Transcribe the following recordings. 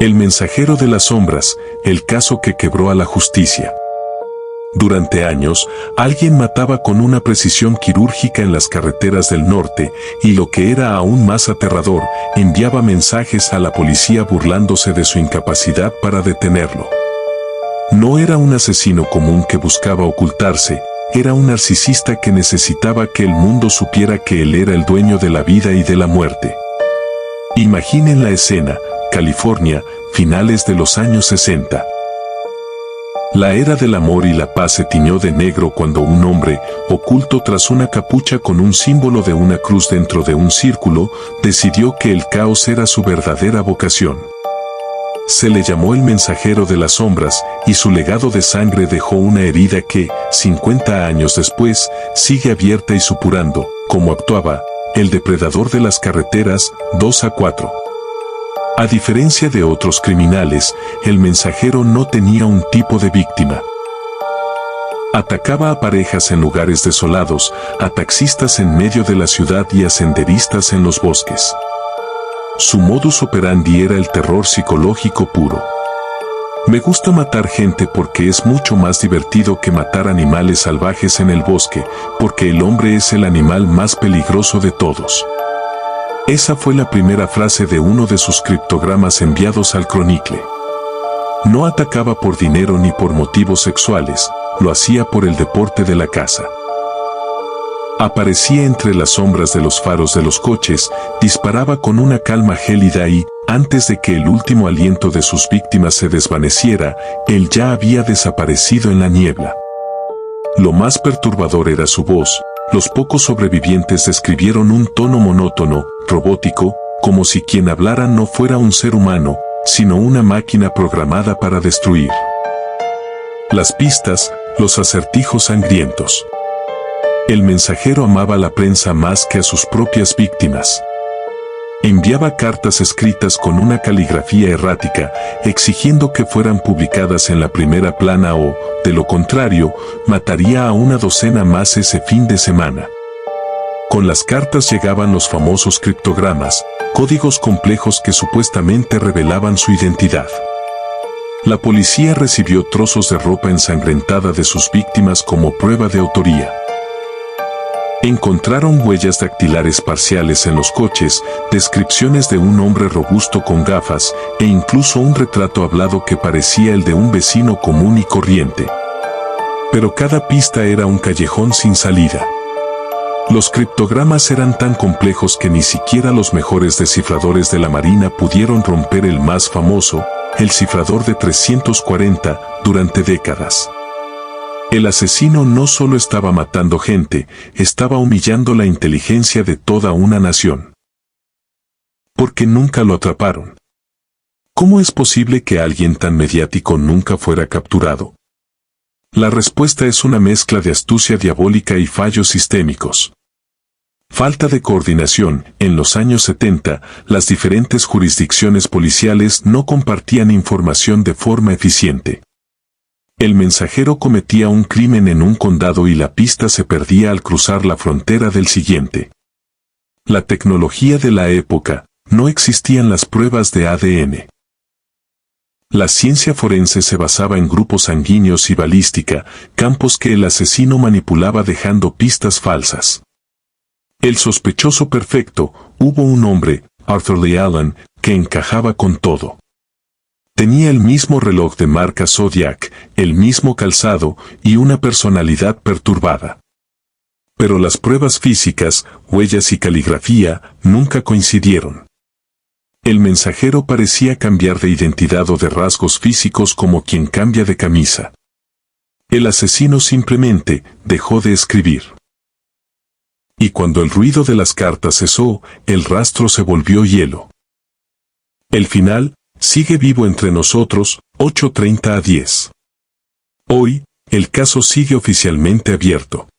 El mensajero de las sombras, el caso que quebró a la justicia. Durante años, alguien mataba con una precisión quirúrgica en las carreteras del norte, y lo que era aún más aterrador, enviaba mensajes a la policía burlándose de su incapacidad para detenerlo. No era un asesino común que buscaba ocultarse, era un narcisista que necesitaba que el mundo supiera que él era el dueño de la vida y de la muerte. Imaginen la escena, California, finales de los años 60. La era del amor y la paz se tiñó de negro cuando un hombre, oculto tras una capucha con un símbolo de una cruz dentro de un círculo, decidió que el caos era su verdadera vocación. Se le llamó el mensajero de las sombras, y su legado de sangre dejó una herida que, 50 años después, sigue abierta y supurando, como actuaba el depredador de las carreteras, 2-4. A diferencia de otros criminales, el mensajero no tenía un tipo de víctima. Atacaba a parejas en lugares desolados, a taxistas en medio de la ciudad y a senderistas en los bosques. Su modus operandi era el terror psicológico puro. Me gusta matar gente porque es mucho más divertido que matar animales salvajes en el bosque, porque el hombre es el animal más peligroso de todos. Esa fue la primera frase de uno de sus criptogramas enviados al Chronicle. No atacaba por dinero ni por motivos sexuales, lo hacía por el deporte de la caza. Aparecía entre las sombras de los faros de los coches, disparaba con una calma gélida y, antes de que el último aliento de sus víctimas se desvaneciera, él ya había desaparecido en la niebla. Lo más perturbador era su voz. Los pocos sobrevivientes describieron un tono monótono, robótico, como si quien hablara no fuera un ser humano, sino una máquina programada para destruir. Las pistas, los acertijos sangrientos. El mensajero amaba a la prensa más que a sus propias víctimas. Enviaba cartas escritas con una caligrafía errática, exigiendo que fueran publicadas en la primera plana o, de lo contrario, mataría a una docena más ese fin de semana. Con las cartas llegaban los famosos criptogramas, códigos complejos que supuestamente revelaban su identidad. La policía recibió trozos de ropa ensangrentada de sus víctimas como prueba de autoría. Encontraron huellas dactilares parciales en los coches, descripciones de un hombre robusto con gafas, e incluso un retrato hablado que parecía el de un vecino común y corriente. Pero cada pista era un callejón sin salida. Los criptogramas eran tan complejos que ni siquiera los mejores descifradores de la Marina pudieron romper el más famoso, el cifrador de 340, durante décadas. El asesino no solo estaba matando gente, estaba humillando la inteligencia de toda una nación. Porque nunca lo atraparon. ¿Cómo es posible que alguien tan mediático nunca fuera capturado? La respuesta es una mezcla de astucia diabólica y fallos sistémicos. Falta de coordinación. En los años 70, las diferentes jurisdicciones policiales no compartían información de forma eficiente. El mensajero cometía un crimen en un condado y la pista se perdía al cruzar la frontera del siguiente. La tecnología de la época, no existían las pruebas de ADN. La ciencia forense se basaba en grupos sanguíneos y balística, campos que el asesino manipulaba dejando pistas falsas. El sospechoso perfecto, hubo un hombre, Arthur Lee Allen, que encajaba con todo. Tenía el mismo reloj de marca Zodiac, el mismo calzado y una personalidad perturbada. Pero las pruebas físicas, huellas y caligrafía nunca coincidieron. El mensajero parecía cambiar de identidad o de rasgos físicos como quien cambia de camisa. El asesino simplemente dejó de escribir. Y cuando el ruido de las cartas cesó, el rastro se volvió hielo. El final sigue vivo entre nosotros, 8:30 a 10. Hoy, el caso sigue oficialmente abierto.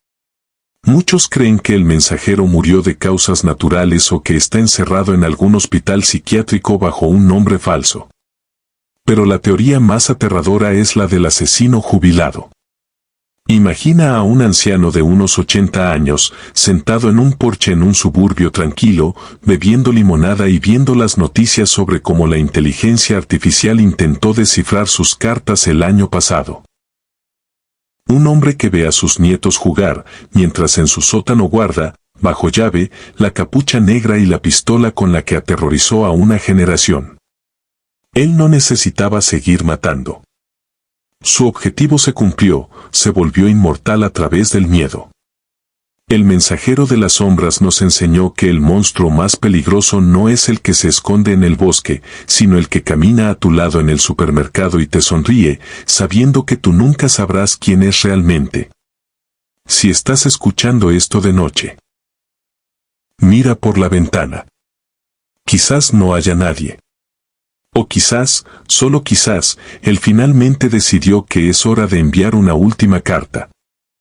Muchos creen que el mensajero murió de causas naturales o que está encerrado en algún hospital psiquiátrico bajo un nombre falso. Pero la teoría más aterradora es la del asesino jubilado. Imagina a un anciano de unos 80 años, sentado en un porche en un suburbio tranquilo, bebiendo limonada y viendo las noticias sobre cómo la inteligencia artificial intentó descifrar sus cartas el año pasado. Un hombre que ve a sus nietos jugar, mientras en su sótano guarda, bajo llave, la capucha negra y la pistola con la que aterrorizó a una generación. Él no necesitaba seguir matando. Su objetivo se cumplió, se volvió inmortal a través del miedo. El mensajero de las sombras nos enseñó que el monstruo más peligroso no es el que se esconde en el bosque, sino el que camina a tu lado en el supermercado y te sonríe, sabiendo que tú nunca sabrás quién es realmente. Si estás escuchando esto de noche, mira por la ventana. Quizás no haya nadie. O quizás, solo quizás, él finalmente decidió que es hora de enviar una última carta.